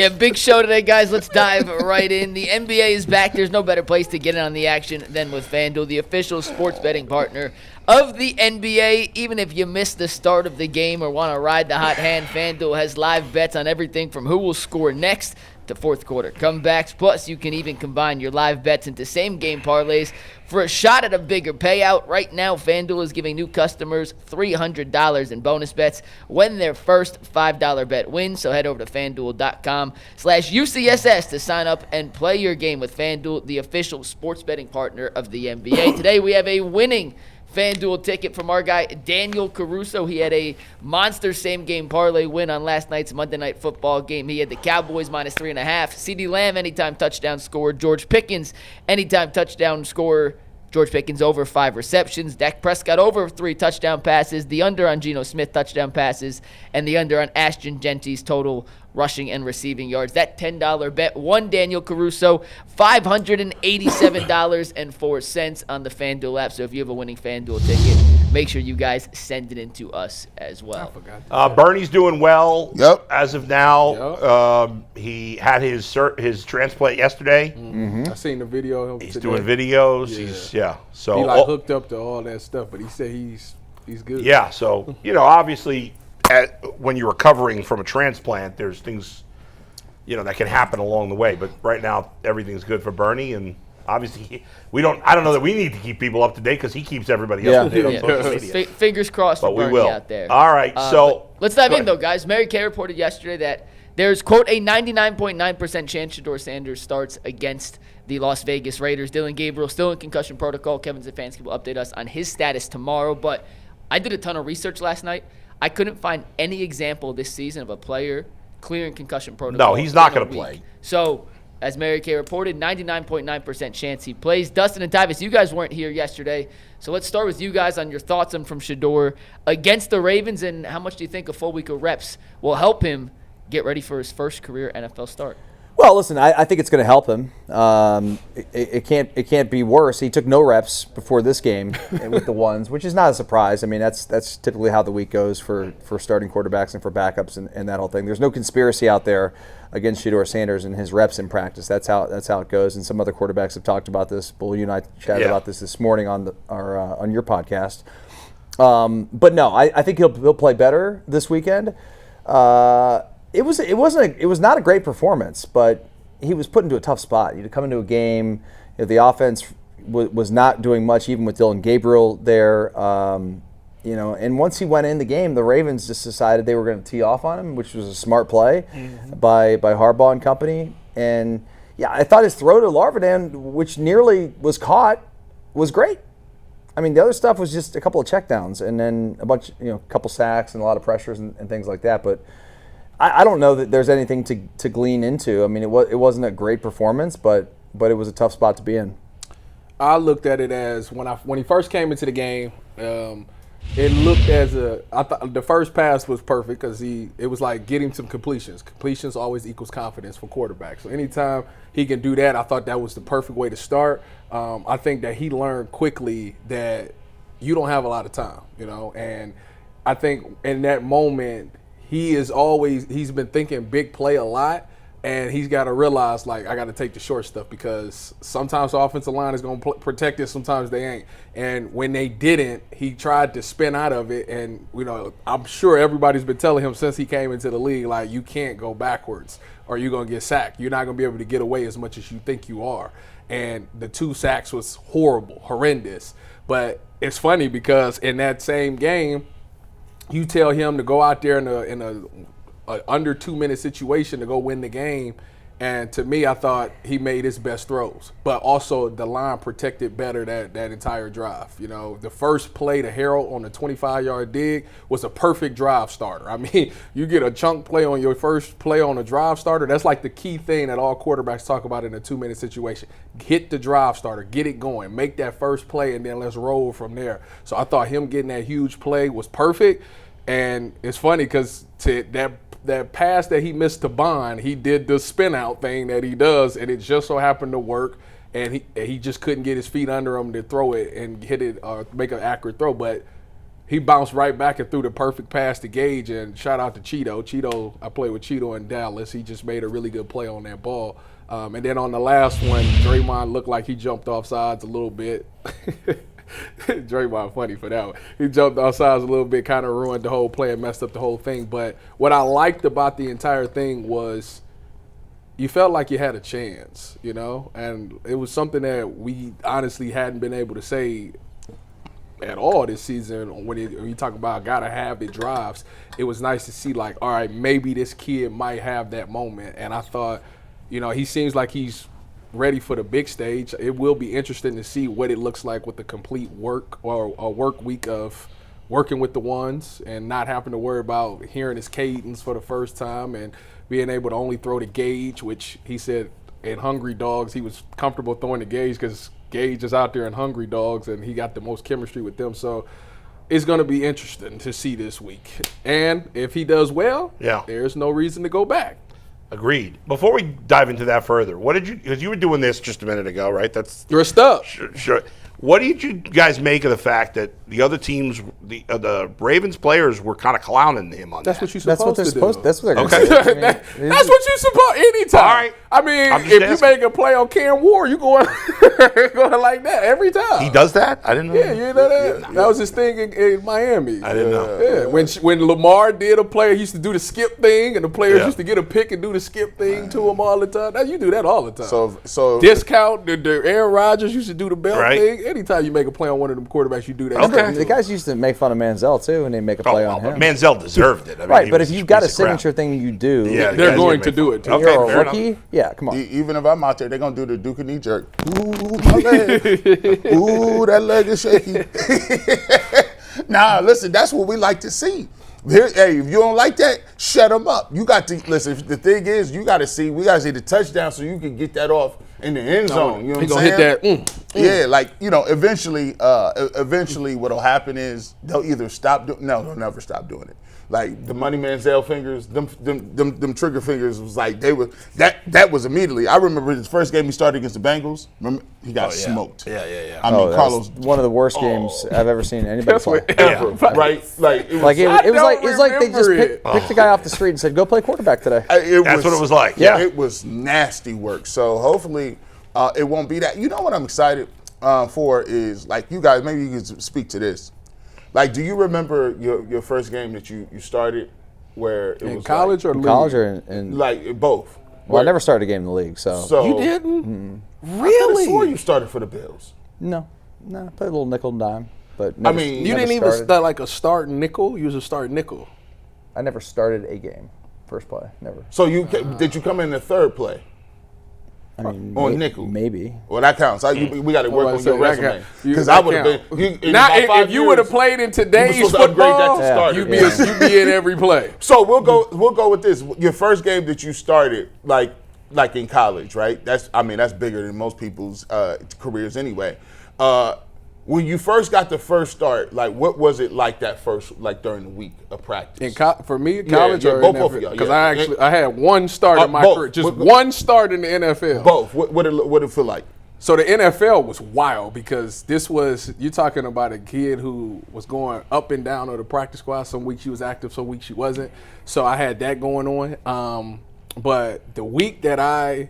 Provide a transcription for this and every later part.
Yeah, big show today, guys. Let's dive right in. The NBA is back. There's no better place to get in on the action than with FanDuel, the official sports betting partner of the NBA. Even if you missed the start of the game or want to ride the hot hand, FanDuel has live bets on everything from who will score next to fourth quarter comebacks. Plus, you can even combine your live bets into same-game parlays for a shot at a bigger payout. Right now, FanDuel is giving new customers $300 in bonus bets when their first $5 bet wins. So head over to FanDuel.com/UCSS to sign up and play your game with FanDuel, the official sports betting partner of the NBA. Today, we have a winning FanDuel ticket from our guy, Daniel Caruso. He had a monster same-game parlay win on last night's Monday Night Football game. He had the Cowboys -3.5. CeeDee Lamb, anytime touchdown scorer. George Pickens, anytime touchdown scorer. George Pickens over 5 receptions. Dak Prescott over 3 touchdown passes. The under on Geno Smith touchdown passes. And the under on Ashton Genty's total rushing and receiving yards. That $10 bet won Daniel Caruso $587.04 on the FanDuel app. So if you have a winning FanDuel ticket, make sure you guys send it in to us as well. Bernie's doing well as of now. Yep. He had his transplant yesterday. I seen the video. He's doing videos. So he hooked up to all that stuff, but he said he's good. Yeah, so obviously, when you're recovering from a transplant, there's things that can happen along the way. But right now, everything's good for Bernie, and obviously, I don't know that we need to keep people up to date because he keeps everybody up to date on social media. Fingers crossed for Bernie out there. All right, so let's dive in though, guys. Mary Kay reported yesterday that there's, quote, a 99.9% chance Shedeur Sanders starts against the Las Vegas Raiders. Dillon Gabriel still in concussion protocol. Kevin Stefanski will update us on his status tomorrow. But I did a ton of research last night. I couldn't find any example this season of a player clearing concussion protocol. No, he's not going to play. So, as Mary Kay reported, 99.9% chance he plays. Dustin and Tyvis, you guys weren't here yesterday. So let's start with you guys on your thoughts on from Shedeur against the Ravens, and how much do you think a full week of reps will help him get ready for his first career NFL start? Well, listen, I think it's going to help him. It can't be worse. He took no reps before this game with the ones, which is not a surprise. I mean, that's typically how the week goes for starting quarterbacks and for backups and that whole thing. There's no conspiracy out there against Shedeur Sanders and his reps in practice. That's how it goes. And some other quarterbacks have talked about this. Bull, you and I chatted about this morning on your podcast. But no, I think he'll play better this weekend. It was not a great performance, but he was put into a tough spot. You come into a game, the offense was not doing much, even with Dillon Gabriel there. And once he went in the game, the Ravens just decided they were going to tee off on him, which was a smart play by Harbaugh and company. And I thought his throw to Larvidan, which nearly was caught, was great. I mean, the other stuff was just a couple of checkdowns and then a couple sacks and a lot of pressures and things like that. But I don't know that there's anything to glean into. I mean, it wasn't a great performance, but it was a tough spot to be in. I looked at it as when he first came into the game, it looked I thought the first pass was perfect because it was like getting some completions. Completions always equals confidence for quarterbacks. So anytime he can do that, I thought that was the perfect way to start. I think that he learned quickly that you don't have a lot of time, and I think in that moment, he's been thinking big play a lot, and he's got to realize, I got to take the short stuff because sometimes the offensive line is going to protect it, sometimes they ain't. And when they didn't, he tried to spin out of it, and, I'm sure everybody's been telling him since he came into the league, you can't go backwards or you're going to get sacked. You're not going to be able to get away as much as you think you are. And the 2 sacks was horrendous. But it's funny because in that same game, you tell him to go out there in a under 2-minute situation to go win the game, and to me, I thought he made his best throws. But also, the line protected better that entire drive. The first play to Harold on the 25-yard dig was a perfect drive starter. I mean, you get a chunk play on your first play on a drive starter. That's like the key thing that all quarterbacks talk about in a 2-minute situation. Hit the drive starter, get it going, make that first play, and then let's roll from there. So I thought him getting that huge play was perfect. And it's funny because that pass that he missed to Bond, he did the spin out thing that he does, and it just so happened to work. And he just couldn't get his feet under him to throw it and hit it or make an accurate throw. But he bounced right back and threw the perfect pass to Gage, and shout out to Cheeto. Cheeto, I played with Cheeto in Dallas. He just made a really good play on that ball. And then on the last one, Draymond looked like he jumped off sides a little bit. Draymond funny for that one. He jumped off sides a little bit, kind of ruined the whole play and messed up the whole thing. But what I liked about the entire thing was you felt like you had a chance, you know? And it was something that we honestly hadn't been able to say at all this season. When you talk about gotta have the drives, it was nice to see, like, all right, maybe this kid might have that moment. And I thought, you know, he seems like he's ready for the big stage. It will be interesting to see what it looks like with the complete work or a work week of working with the ones and not having to worry about hearing his cadence for the first time and being able to only throw the Gage, which he said in Hungry Dogs he was comfortable throwing the Gage because Gage is out there in Hungry Dogs, and he got the most chemistry with them. So it's going to be interesting to see this week. And if he does well, there's no reason to go back. Agreed. Before we dive into that further, what did you, because you were doing this just a minute ago, right? That's dressed up. Sure. What did you guys make of the fact that the other teams, the Ravens players, were kind of clowning him on That's that? what you're supposed to do. That's what they're Okay. going to do. That's what you're supposed anytime. All right. I mean, I'm just if asking. you make a play on Cam Ward, you going going like that every time. He does that? I didn't know. Yeah, you know that? That was his thing in Miami. I didn't know. Yeah, when Lamar did a play, he used to do the skip thing, and the players used to get a pick and do the skip thing to him all the time. Now, you do that all the time. So Discount, the Aaron Rodgers used to do the belt Right. thing. Anytime you make a play on one of them quarterbacks, you do that. Okay. The guys used to make fun of Manziel, too, and they make a play on him. Manziel deserved it. I mean, Right, he but was if you've got a piece of crap. signature thing you do, Yeah, They're guys going make to do fun. it, too. Okay, you're a fair rookie. enough. Yeah, come on. even if I'm out there, they're gonna do the Duke knee jerk. Ooh, my leg. Ooh, that leg is shaky. Nah, listen, that's what we like to see. Hey, if you don't like that, shut them up. You got to listen. The thing is, we got to see the touchdown so you can get that off in the end zone. You know what I'm saying? Hit that. Yeah, like, you know, eventually what'll happen is they'll either stop doing. No, they'll never stop doing it. Like the Money Manziel fingers, them trigger fingers was like they were that was immediately. I remember his first game he started against the Bengals. Remember he got smoked. Yeah. I mean, Carlos, one of the worst games I've ever seen anybody play. Ever. right? Like it was, It was like they just remember picked the guy off the street and said, "Go play quarterback today." That's what it was like. Yeah. It was nasty work. So hopefully it won't be that. You know what I'm excited for is, like, you guys, maybe you can speak to this. Like, do you remember your first game that you started where it In was college or In league? college or in like both? well, I never started a game in the league, so You didn't? Really? I swore you started for the Bills. no, I played a little nickel and dime, but I mean, You never didn't even started. start like a start nickel? You was a start nickel. I never started a game, first play, never. So did you come in the third play? I mean, On nickel. maybe. Well, that counts. We got to work on your resume because that I would have count. been. in Now, about 5 if you would have years, played in today's supposed to upgrade that football, to starter. you'd be in every play. So we'll go with this. Your first game that you started, like in college, right? That's bigger than most people's careers anyway. When you first got the first start, like, what was it like that first, like during the week of practice? For me, college yeah, or both NFL? of y'all, Because yeah. I had one start in my both. career, just What- one start in the NFL. Both. What did it feel like? So the NFL was wild because you're talking about a kid who was going up and down on the practice squad. Some weeks she was active, some weeks she wasn't. So I had that going on. But the week that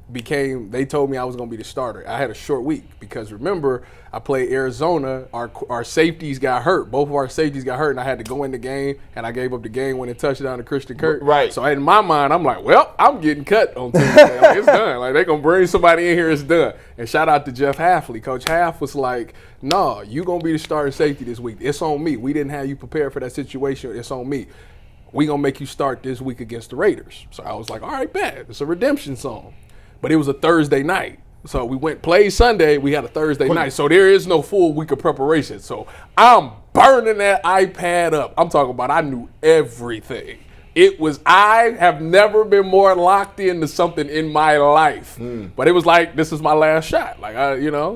they told me I was going to be the starter. I had a short week because, remember, I played Arizona. Our safeties got hurt. Both of our safeties got hurt, and I had to go in the game, and I gave up the game-winning touchdown to Christian Kirk. Right. So in my mind, I'm like, well, I'm getting cut on Tuesday. Like, it's done. Like, they're going to bring somebody in here. It's done. And shout out to Jeff Halfley. Coach Half was like, no, you going to be the starting safety this week. It's on me. We didn't have you prepared for that situation. It's on me. We going to make you start this week against the Raiders. So I was like, all right, bet. It's a redemption song. But it was a Thursday night. So we played Sunday, we had a Thursday night. So there is no full week of preparation. So I'm burning that iPad up. I'm talking about I knew everything. I have never been more locked into something in my life. But it was like, this is my last shot. Like,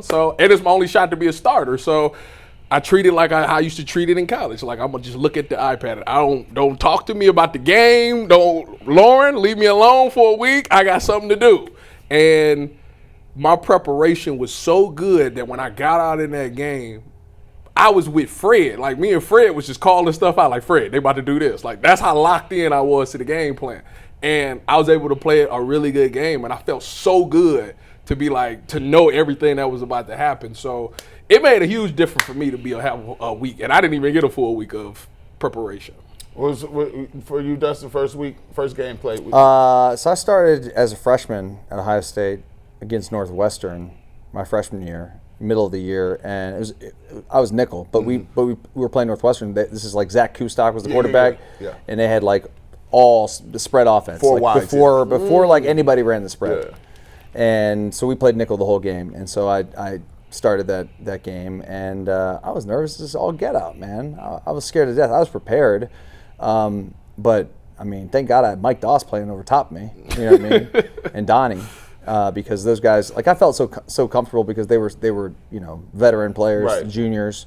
so it is my only shot to be a starter. So I treat it like I used to treat it in college. Like, I'm gonna just look at the iPad. Don't talk to me about the game. Lauren, leave me alone for a week. I got something to do. And my preparation was so good that when I got out in that game, I was with Fred. Like, me and Fred was just calling stuff out. Like, Fred, they about to do this. Like, that's how locked in I was to the game plan. And I was able to play a really good game, and I felt so good to be like, to know everything that was about to happen. So it made a huge difference for me to have a week, and I didn't even get a full week of preparation. What for you, Dustin? First game played. So I started as a freshman at Ohio State against Northwestern my freshman year, middle of the year, and I was nickel, but we were playing Northwestern. This is like Zach Kustok was the quarterback, and they had like all the spread offense before like anybody ran the spread, and so we played nickel the whole game, and so I started that game, and I was nervous as all get out, man. I was scared to death. I was prepared. But I mean, thank God I had Mike Doss playing over top of me, you know what I mean, and Donnie, because those guys, like, I felt so comfortable because they were veteran players, juniors,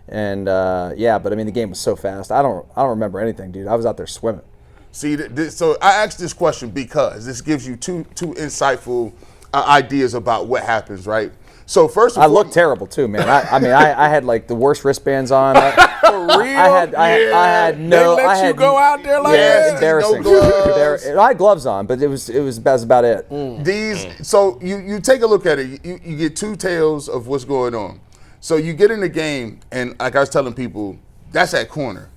and but I mean the game was so fast. I don't remember anything, dude. I was out there swimming. See, so I asked this question because this gives you two insightful ideas about what happens, right? So first, I looked terrible too, man. I had like the worst wristbands on. For real? I had no. They let you go out there like that? No Embarrassing. gloves. I had gloves on, but that's about it. So you take a look at it. You get two tales of what's going on. So you get in the game, and like I was telling people, that's that corner.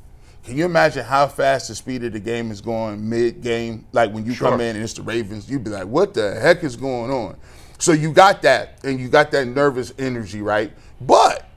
Can you imagine how fast the speed of the game is going mid-game? Like when you come in and it's the Ravens, you'd be like, what the heck is going on? So you got that, and you got that nervous energy, right? But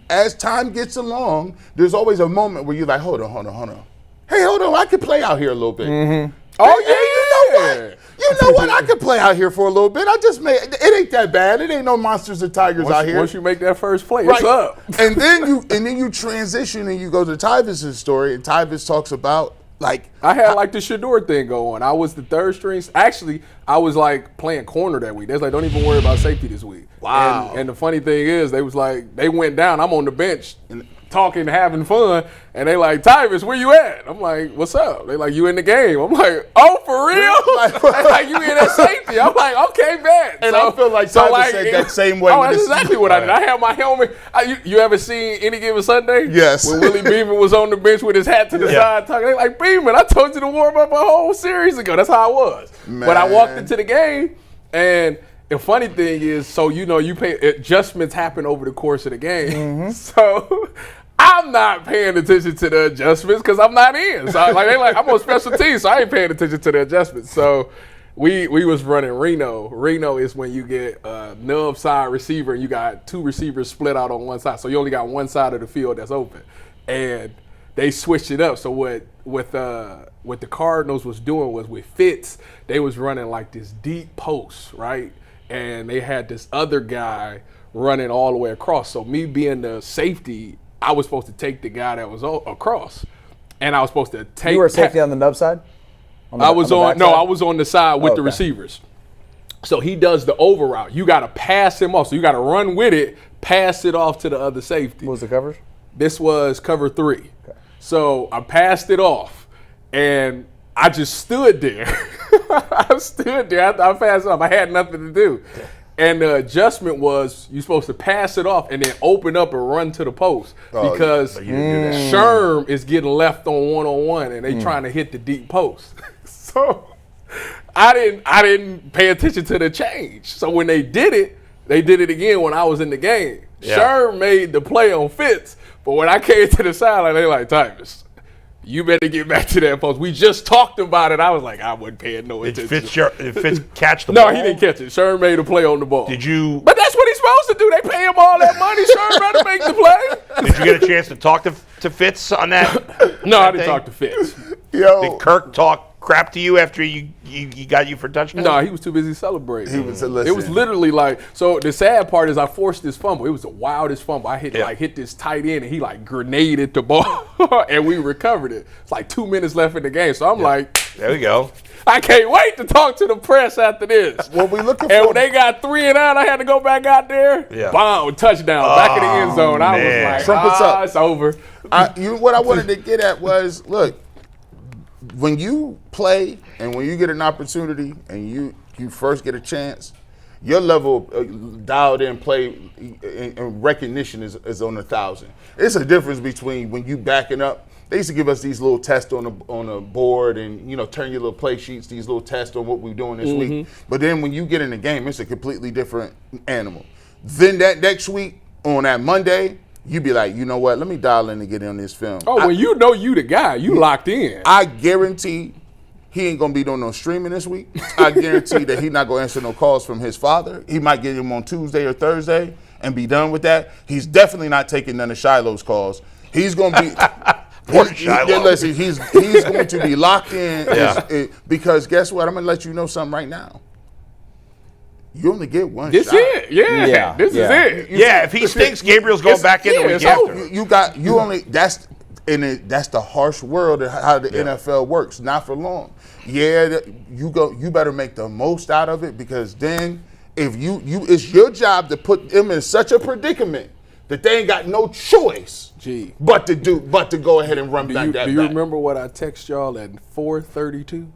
as time gets along, there's always a moment where you're like, hold on. Hey, hold on, I can play out here a little bit. Mm-hmm. Oh, yeah, you know what? You know what? I can play out here for a little bit. It ain't that bad. It ain't no monsters or tigers out here. Once you make that first play, right. It's up. And then you transition and you go to Tyvis' story, and Tyvis talks about, like, I had like the Shedeur thing going. I was the third string. Actually, I was like playing corner that week. They was like, don't even worry about safety this week. Wow. And the funny thing is, they was like, they went down. I'm on the bench and talking, having fun, and they like, Tyvis, where you at? I'm like, what's up? They like, you in the game? I'm like, oh, for real? They like, you in that safety? I'm like, okay, bet. And I feel like Tyvis said that same way. Oh, that's exactly what I did. I had my helmet. You ever seen Any Given Sunday? Yes. When Willie Beeman was on the bench with his hat to the side talking, they like, Beeman, I told you to warm up a whole series ago. That's how I was. Man. But I walked into the game, and the funny thing is, so you pay adjustments happen over the course of the game. Mm-hmm. So I'm not paying attention to the adjustments because I'm not in. So I'm on special teams, so I ain't paying attention to the adjustments. So we was running Reno. Reno is when you get a nub side receiver and you got two receivers split out on one side. So you only got one side of the field that's open. And they switched it up. So what the Cardinals was doing was with Fitz, they was running like this deep post, right? And they had this other guy running all the way across. So me being the safety, I was supposed to take the guy that was across, and I was supposed to take. You were safety on the nub side? I was on the side with the receivers. So he does the over route. You got to pass him off. So you got to run with it, pass it off to the other safety. What was the coverage? This was cover 3. Okay. So I passed it off, and I just stood there. I stood there after I passed it off. I had nothing to do. And the adjustment was you're supposed to pass it off and then open up and run to the post because Sherm is getting left on one-on-one and they trying to hit the deep post. So I didn't pay attention to the change. So when they did it again when I was in the game. Yeah. Sherm made the play on Fitz, but when I came to the sideline, they like, Tyvis, you better get back to that post. We just talked about it. I was like, I wasn't paying no attention. Did Fitz catch the ball? No, he didn't catch it. Sherm made a play on the ball. Did you? But that's what he's supposed to do. They pay him all that money. Sherm better make the play. Did you get a chance to talk to Fitz on that? No, I didn't talk to Fitz. Did Kirk talk crap to you after he got you for a touchdown? No, he was too busy celebrating. It was literally like, so the sad part is I forced this fumble. It was the wildest fumble. I hit this tight end and he like grenaded the ball and we recovered it. It's like 2 minutes left in the game. So I'm like, there we go. I can't wait to talk to the press after this. What we looking and for? when they got 3 and out, I had to go back out there. Yeah. Bomb, touchdown, back in the end zone. I was like, Trumpets up. It's over. What I wanted to get at was, look, when you play and when you get an opportunity and you first get a chance, Your level of dialed in play and recognition is on 1,000. It's a difference between when you backing up. They used to give us these little tests on a board and, turn your little play sheets, these little tests on what we're doing this week. But then when you get in the game, it's a completely different animal. Then that next week, on that Monday, you be like, you know what, let me dial in and get in this film. Oh, when you know you the guy, you locked in. I guarantee he ain't going to be doing no streaming this week. I guarantee that he's not going to answer no calls from his father. He might get him on Tuesday or Thursday and be done with that. He's definitely not taking none of Shiloh's calls. He's going to be... Listen, he's going to be locked in because guess what? I'm going to let you know something right now. You only get one this shot. It. Yeah. This is it. Yeah, if he stinks, Gabriel's going back in the week after. That's the harsh world of how the NFL works. Not for long. Yeah, you better make the most out of it because then if you it's your job to put them in such a predicament that they ain't got no choice but to go ahead and run back that. Do you remember what I text y'all at 4:32?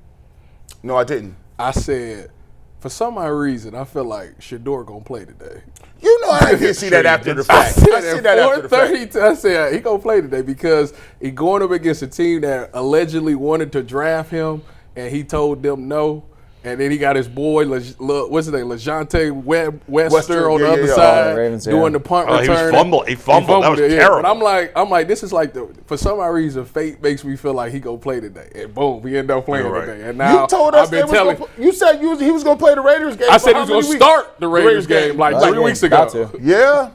No, I didn't. I said, for some odd reason, I feel like Shedeur gonna play today. You know I didn't see that after the fact. I said at 4:32, I said he gonna play today because he going up against a team that allegedly wanted to draft him, and he told them no. And then he got his boy, what's his name, LeJante Wester on the other side, Ravens, doing the punt return. He fumbled. That was terrible. But I'm like, this is like for some odd reason, fate makes me feel like he gonna play today. And boom, he ended up playing today. And now you told us you said he was gonna play the Raiders game. I said he was gonna start the Raiders game like 3 weeks ago. Yeah.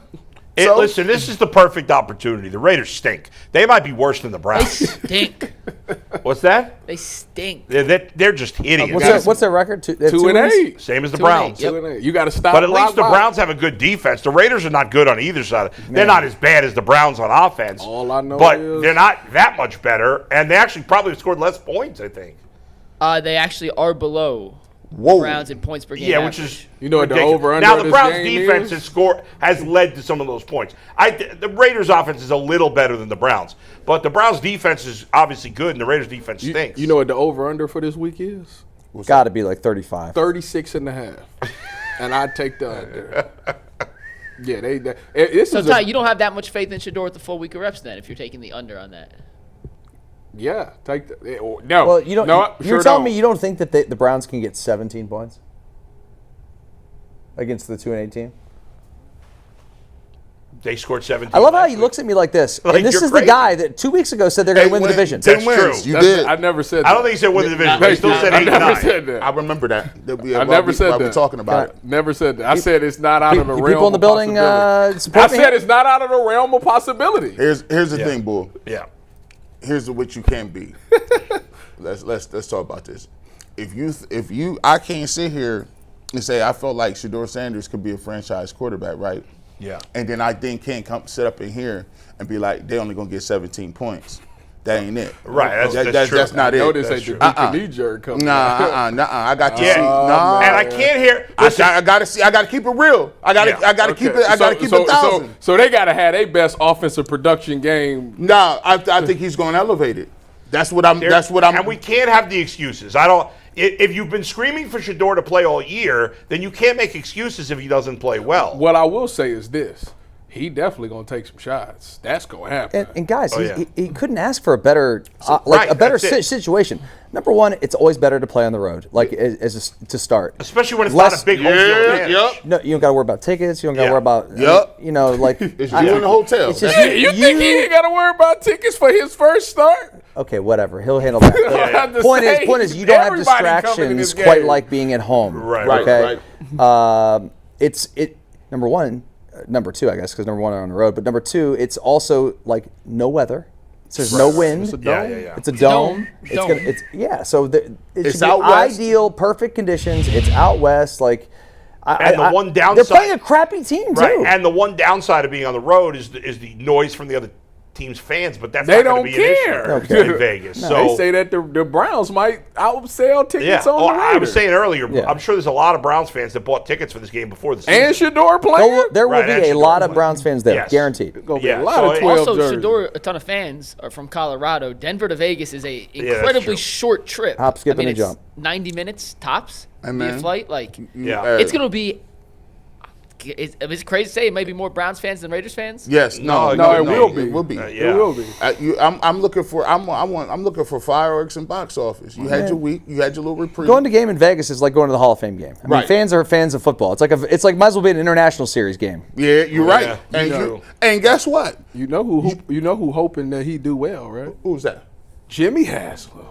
Listen, this is the perfect opportunity. The Raiders stink. They might be worse than the Browns. They stink. What's that? They stink. They're just hideous. What's their record? 2-8. Same as the Browns. 2-8. You got to stop. But at least the Browns have a good defense. The Raiders are not good on either side. They're not as bad as the Browns on offense. All I know but is they're not that much better, and they actually probably scored less points, I think. They actually are below Browns in points per game. Yeah, average. which is the over-under. Now the Browns' defense has led to some of those points. The Raiders' offense is a little better than the Browns, but the Browns' defense is obviously good, and the Raiders' defense stinks. You know what the over-under for this week is? Got to be like 35. 36.5. And I'd take the under. So, Ty, you don't have that much faith in Shedeur with the full week of reps then if you're taking the under on that. Yeah, take the no. Well, you don't. No, you're telling me you don't think that the Browns can get 17 points against the 2-8 team? They scored 17. I love how he looks at me like this. Like, and this you're is crazy. the guy that 2 weeks ago said they're going to win the division. 10 wins. true. You did. I never said that. I don't think he said win the division. But he still said 8-9. I never said that. I remember that. I never said that. We're talking about it. Never said that. I said it's not out of the realm. People in the building support me. I said it's not out of the realm of possibility. Here's the thing, Bull. Yeah. Here's what you can be. Let's talk about this. If you I can't sit here and say I felt like Shedeur Sanders could be a franchise quarterback, right? Yeah. And then I can't come sit up in here and be like they're only gonna get 17 points. That ain't it. Right. That's true. That's not it. Notice ain't the knee jerk coming. Nah. I got to see. Nah. And I can't hear. Listen, I gotta see. I gotta keep it real. I gotta keep it. I gotta keep it 1,000. So they gotta have their best offensive production game. No, I think he's gonna elevate it. That's what I'm. And we can't have the excuses. If you've been screaming for Shedeur to play all year, then you can't make excuses if he doesn't play well. What I will say is this. He definitely going to take some shots. That's going to happen. And guys, he couldn't ask for a better situation. Number one, it's always better to play on the road, to start. Especially when it's not a big home field advantage. No, you don't got to worry about tickets. You don't got to worry about, it's you in the hotel. It's just, you think he ain't got to worry about tickets for his first start? Okay, whatever. He'll handle that. Point is, you don't have distractions quite like being at home. Right. Okay. Number one. Number two, I guess, because number one are on the road. But number two, it's also like no weather. So there's no wind. It's a dome. It's a dome. So it's out west. Ideal, perfect conditions. It's out west. One downside, they're playing a crappy team too. Right. And the one downside of being on the road is the noise from the other team's fans, but that's they not going to be an issue in Vegas. No, so they say that the Browns might outsell tickets on the Raiders. I was saying earlier, I'm sure there's a lot of Browns fans that bought tickets for this game before the season. And Shedeur playing? There will be a lot of Browns fans there, guaranteed. Going to be a lot of 12 Also, jerseys. Shedeur, a ton of fans are from Colorado. Denver to Vegas is a incredibly short trip. Hop, skip, and a jump. 90 minutes tops. Hey, man. Be a flight. Yeah. It's going to be it's crazy to say it may be more Browns fans than Raiders fans. Yes, it will be. It will be. Yeah. It will be. I'm looking for fireworks and box office. You had your week. You had your little reprieve. Going to game in Vegas is like going to the Hall of Fame game. I mean, Right. fans are fans of football. It's like might as well be an international series game. Yeah, you're right. Yeah, And guess what? You know who hoping that he do well, right? Who's that? Jimmy Haslam.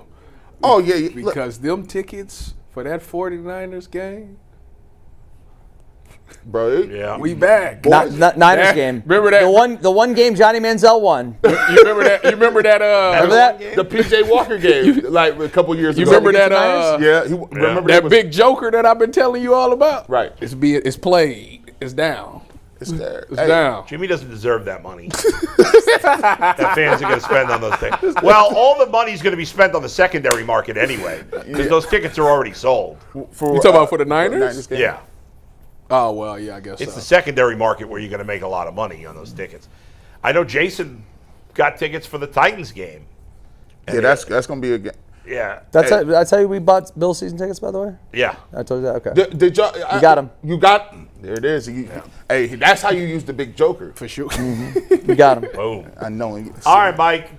Oh yeah, Because them tickets for that 49ers game, bro. Yeah. we back. Niners That- game. remember that- the one game Johnny Manziel won. You remember that? Remember that? The PJ Walker game, like a couple years ago. You remember that? Yeah, remember That big joker that I've been telling you all about. Right. It's played. It's down. It's there. It's down. Jimmy doesn't deserve that money that fans are going to spend on those things. Well, all the money's going to be spent on the secondary market anyway, because those tickets are already sold. You talking about for the Niners? game? Yeah. Oh well, yeah, I guess It's so. the secondary market where you're going to make a lot of money on those tickets. I know Jason got tickets for the Titans game. Yeah, that's gonna be a game. Yeah. Did I tell you we bought Bill's season tickets, by the way? Yeah. I told you that? Okay. Did y'all? You got him. You got. There it is. Hey, that's how you use the big joker. For sure. We got him. Boom. I know. All right, Mike.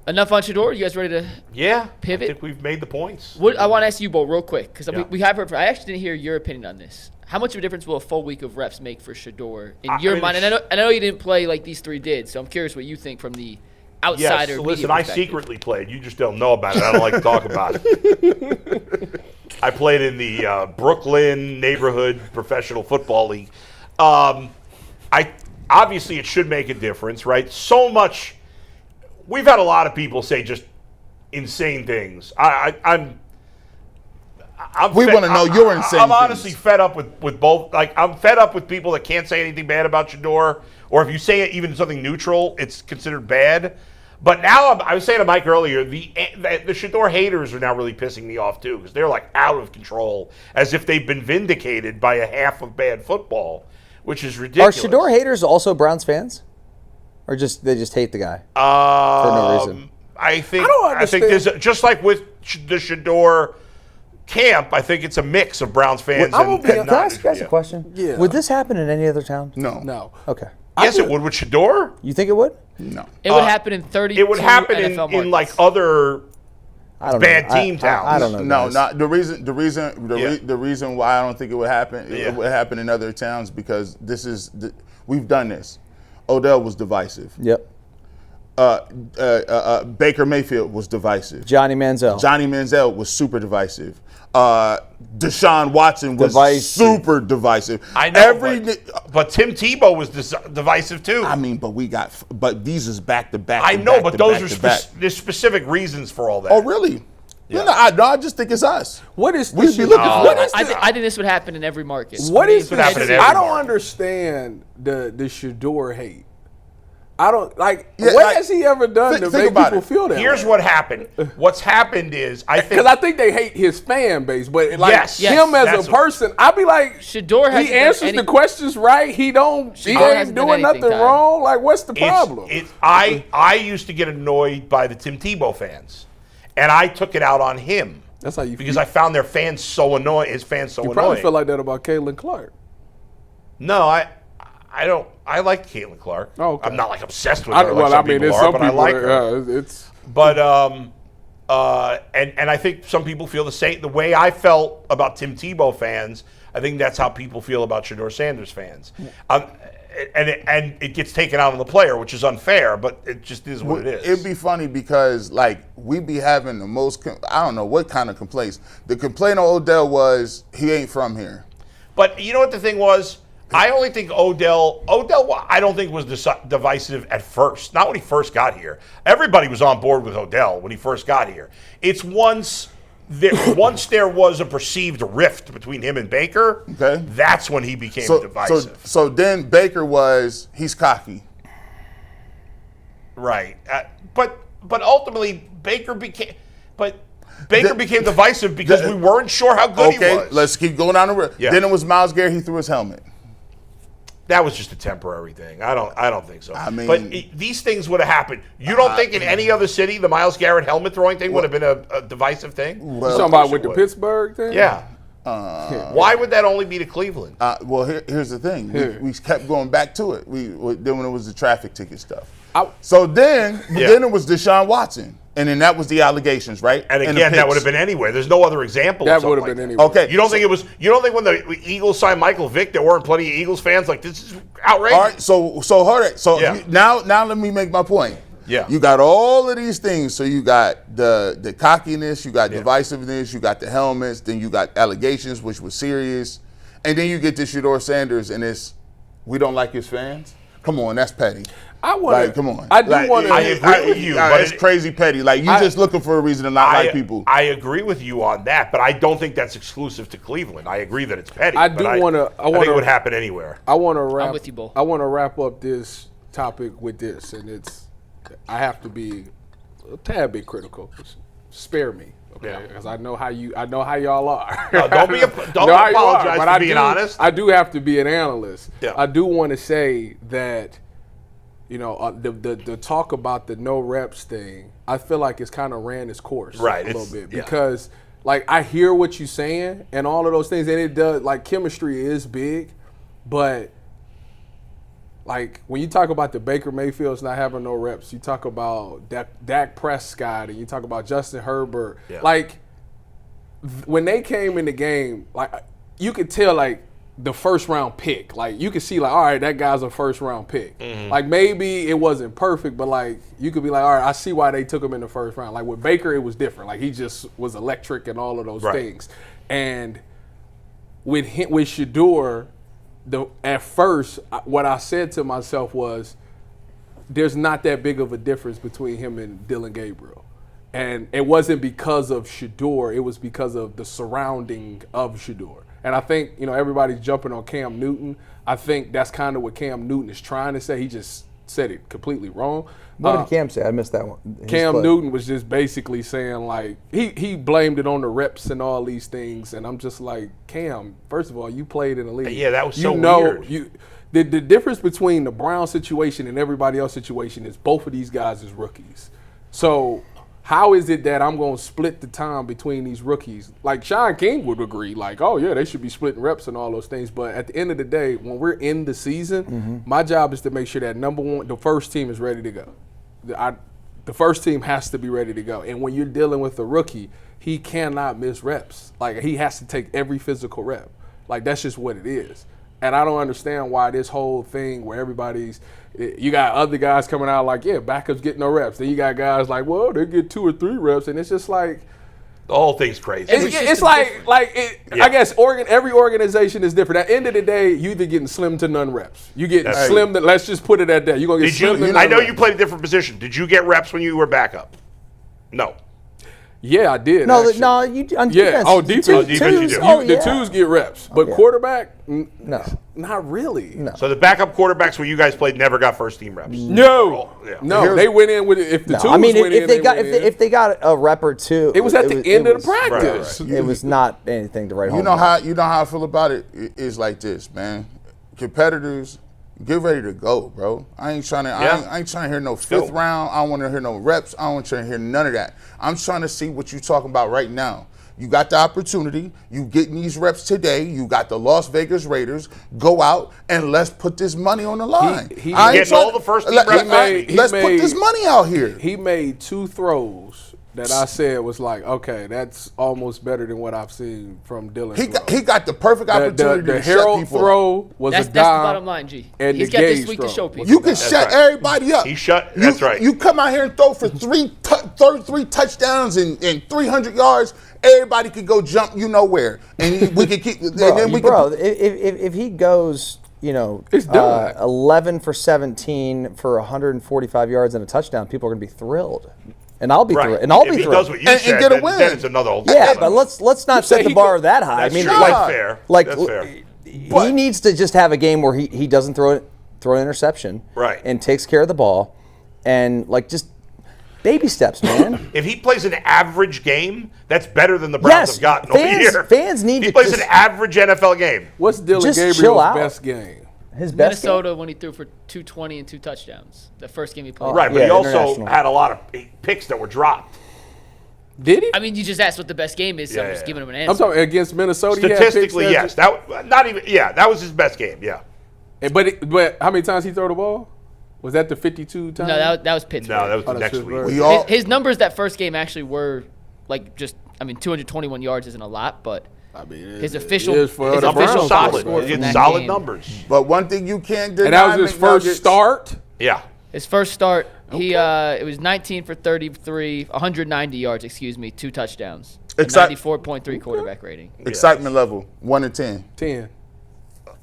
Enough on Shedeur. You guys ready to Yeah. pivot? I think we've made the points. What I want to ask you both real quick because Yeah. we have heard. I actually didn't hear your opinion on this. How much of a difference will a full week of reps make for Shedeur in your mind? And I know you didn't play like these three did, so I'm curious what you think from the outsider. Yes, media listen, I perspective. secretly played. You just don't know about it. I don't like to talk about it. I played in the Brooklyn neighborhood professional football league. Obviously it should make a difference, right? So much. We've had a lot of people say just insane things. We want to know your insane I'm things. honestly fed up with both. Like, I'm fed up with people that can't say anything bad about Shedeur, or if you say even something neutral, it's considered bad. But now I was saying to Mike earlier, the Shedeur haters are now really pissing me off too, because they're like out of control, as if they've been vindicated by a half of bad football, which is Are ridiculous. Shedeur haters also Browns fans? Or they just hate the guy for no reason? I think don't there's just like with the Shedeur camp, I think it's a mix of Browns fans and Can I not. ask you guys a question? Yeah. Would this happen in any other town? No. Okay. Yes, it would with Shedeur. You think it would? No. It would happen in 32 It would happen NFL in markets. like other I don't bad know. team towns. I don't know. No, guys. not the reason why I don't think it would happen. Yeah. It would happen in other towns because we've done this. Odell was divisive. Yep. Baker Mayfield was divisive. Johnny Manziel. Johnny Manziel was super divisive. Deshaun Watson was Divisive. super divisive. I know, but Tim Tebow was divisive too. I mean, but these is back to back. I to know, back but to those back are to back. there's specific reasons for all that. Oh, really? Yeah. No, I just think it's us. What is We this? be looking for What it. is I this? think this would happen in every market. What is would happen this? in every I don't market. understand the Shedeur hate. I don't like. Yeah, what like, has he ever done to think make about people it. feel that? Here's way? what happened. What's happened is I think Because I think they hate his fan base, but like Yes, him as that's a what- person, I'd be like, Shedeur hasn't he done answers any- the questions right. He Shedeur ain't hasn't done doing anything, nothing Ty. wrong. Like, what's the problem? I used to get annoyed by the Tim Tebow fans, and I took it out on him. That's how you because feel. I found their fans so annoying. His fans so You annoying. probably feel like that about Caitlin Clark. No, I don't. I like Caitlin Clark. Oh, okay. I'm not like obsessed with her. Well, like I mean, people it's are, some but people. I like her. It's But and I think some people feel the same. The way I felt about Tim Tebow fans, I think that's how people feel about Shedeur Sanders fans. And it gets taken out on the player, which is unfair, but it just is what it is. It'd be funny because, like, we be having the most, I don't know what kind of complaints. The complaint on Odell was he ain't from here. But you know what the thing was? I only think Odell, I don't think was divisive at first. Not when he first got here. Everybody was on board with Odell when he first got here. It's once there was a perceived rift between him and Baker, Okay. that's when he became divisive. So then Baker he's cocky. Right. But ultimately, Baker became divisive because we weren't sure how good he was. Okay, let's keep going down the road. Yeah. Then it was Myles Garrett, he threw his helmet. That was just a temporary thing. I don't think so. I mean- but these things would have happened. You don't think in any other city the Myles Garrett helmet throwing thing would have been a divisive thing? Well, you talking about with the Pittsburgh thing? Yeah. Why would that only be to Cleveland? Well, here's the thing. We kept going back to it. Then when it was the traffic ticket stuff. So then it was Deshaun Watson. And then that was the allegations, right? And again, that would have been anywhere. There's no other example. That would have been anywhere. Okay. You don't think when the Eagles signed Michael Vick, there weren't plenty of Eagles fans like, this is outrageous? All right, so hold it. So now let me make my point. Yeah. You got all of these things. So you got the cockiness, you got divisiveness, you got the helmets, then you got allegations, which was serious. And then you get to Shedeur Sanders, and we don't like his fans. Come on, that's petty. Come on. I do want to. I agree with you, but it's crazy petty. Like, you're just looking for a reason to not like people. I agree with you on that, but I don't think that's exclusive to Cleveland. I agree that it's petty. I think it would happen anywhere. I want to wrap. I'm with you, Bull. I want to wrap up this topic with this, and I have to be a tad bit critical. Spare me, okay? Because I know how y'all are. No, don't apologize for being honest. I do have to be an analyst. Yeah. I do want to say that, the talk about the no reps thing, I feel like it's kind of ran its course a little bit because, like, I hear what you're saying and all of those things, and it does, like, chemistry is big, but, like, when you talk about the Baker Mayfields not having no reps, you talk about Dak Prescott and you talk about Justin Herbert, like, when they came in the game, like, you could tell, like, the first round pick, like, you could see, like, all right, that guy's a first round pick. Mm-hmm. Like, maybe it wasn't perfect, but, like, you could be like, all right, I see why they took him in the first round. Like, with Baker, it was different. Like, he just was electric and all of those things. And with Shedeur, at first, what I said to myself was, there's not that big of a difference between him and Dillon Gabriel. And it wasn't because of Shedeur, it was because of the surrounding of Shedeur. And I think, everybody's jumping on Cam Newton. I think that's kind of what Cam Newton is trying to say. He just said it completely wrong. What did Cam say? I missed that one. Cam Newton was just basically saying, like, he blamed it on the reps and all these things. And I'm just like, Cam, first of all, you played in the league. Yeah, that was so weird. The difference between the Brown situation and everybody else's situation is both of these guys is rookies. So how is it that I'm going to split the time between these rookies? Like, Sean King would agree, like, oh, yeah, they should be splitting reps and all those things. But at the end of the day, when we're in the season, my job is to make sure that, number one, the first team is ready to go. The first team has to be ready to go. And when you're dealing with a rookie, he cannot miss reps. Like, he has to take every physical rep. Like, that's just what it is. And I don't understand why this whole thing where you got other guys coming out like, yeah, backups get no reps. Then you got guys like, well, they get 2 or 3 reps. And it's just like, the whole thing's crazy. It's like I guess every organization is different. At the end of the day, you either getting slim to none reps. You getting slim to, let's just put it at that. You're going to get slim to none I know reps. you played a different position. Did you get reps when you were backup? No. Yeah, I did. No, actually. no, you on defense. defense. Defense you do. The twos get reps, but quarterback, no, not really. No. So the backup quarterbacks where you guys played never got first team reps. No, they went in with it. If the twos went in, if they got a rep or two, it was at the end of the practice. Right. It was not anything to write home. You know how I feel about it is like this, man. Competitors, get ready to go, bro. I ain't trying to hear no fifth round. I don't want to hear no reps. I don't want to hear none of that. I'm trying to see what you're talking about right now. You got the opportunity. You getting these reps today. You got the Las Vegas Raiders. Go out and let's put this money on the line. He's getting all the first team reps. Let's put this money out here. He made 2 throws that I said was like, okay, that's almost better than what I've seen from Dillon. He got the perfect opportunity the to Harold shut people throw up. was That's a the dime. bottom line, G. And He's the got this Gage week to throw show people. You can shut everybody up. That's right. You come out here and throw for 3 touchdowns and 300 yards. Everybody could go jump where, and we could keep. If he goes, It's done. 11 for 17 for 145 yards and a touchdown, people are going to be thrilled. And I'll be thrilled. And I'll be thrilled. If he does what you and said, get a win. then it's another whole Yeah, but let's not set the bar that high. That's I mean, true. That's fair. That's fair. He needs to just have a game where he doesn't throw an interception, right, and takes care of the ball, and just baby steps, man. If he plays an average game, that's better than the Browns have gotten all year. Fans need he to. Plays an average NFL game. What's Dillon Just Gabriel's chill out. best game? His best Minnesota game? when he threw for 220 and 2 touchdowns. The first game he played. Right, but Yeah, he also international. had a lot of picks that were dropped. Did he? I mean, you just asked what the best game is, so I'm just giving him an answer. I'm talking against Minnesota. he had picks Statistically, there? yes. That was his best game. Yeah. But how many times he throw the ball? Was that the 52 times? No, that was Pittsburgh. No, that was the that's next Pittsburgh. week. His numbers that first game actually were like 221 yards isn't a lot, but I mean, his it official is for his the official Browns. box Solid. score He from had that solid game. numbers. But one thing you can't deny, And that was his first McNuggets- start. Yeah. His first start, it was 19 for 33, 190 yards, 2 touchdowns. A Excite- 94.3 quarterback rating. Excitement level 1 to 10. 10.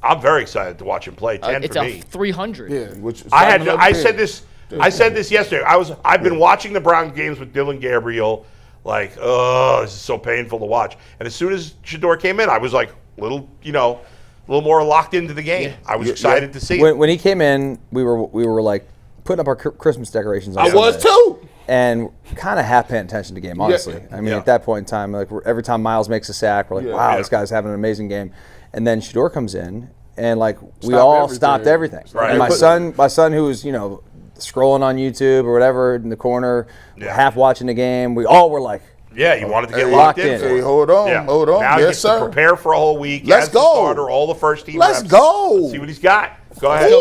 I'm very excited to watch him play. 10 It's for a me. 300. Yeah. Which I said this yesterday. I've been watching the Brown games with Dillon Gabriel. Like, oh, this is so painful to watch. And as soon as Shedeur came in, I was like, a little more locked into the game. I was excited to see it. When he came in, we were like putting up our Christmas decorations. On I was Sunday. too. And kind of half paying attention to the game, honestly. I mean, Yeah. at that point in time, like every time Miles makes a sack, we're like, wow, Yeah. this guy's having an amazing game. And then Shedeur comes in, and like we Stopped all everything. stopped everything. Right. And my son who was scrolling on YouTube or whatever in the corner, Yeah. half watching the game, we all were like, Yeah, you wanted to get Hey, locked locked in. in. for Hey, it. hold on. Now he Yes, gets sir. to prepare for a whole week. Let's as the go. starter, all the first team Let's reps. go. Let's see what he's got. Go ahead. Ooh.